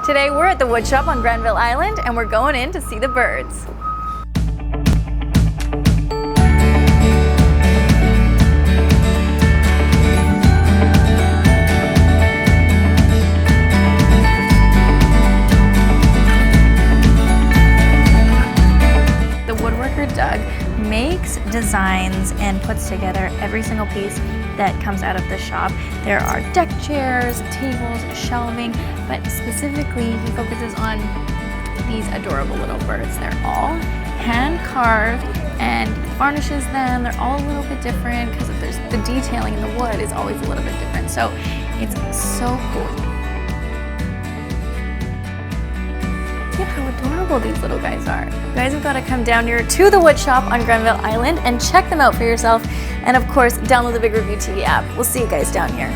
Today we're at the Woodshop on Granville Island and we're going in to see the birds. The woodworker Doug makes designs and puts together every single piece that comes out of the shop. There are deck chairs, tables, shelving, but specifically he focuses on these adorable little birds. They're all hand carved and varnishes them. They're all a little bit different because the detailing in the wood is always a little bit different. So it's so cool. Look at how adorable these little guys are. You guys have got to come down here to the Woodshop on Granville Island and check them out for yourself. And of course, download the Big Review TV app. We'll see you guys down here.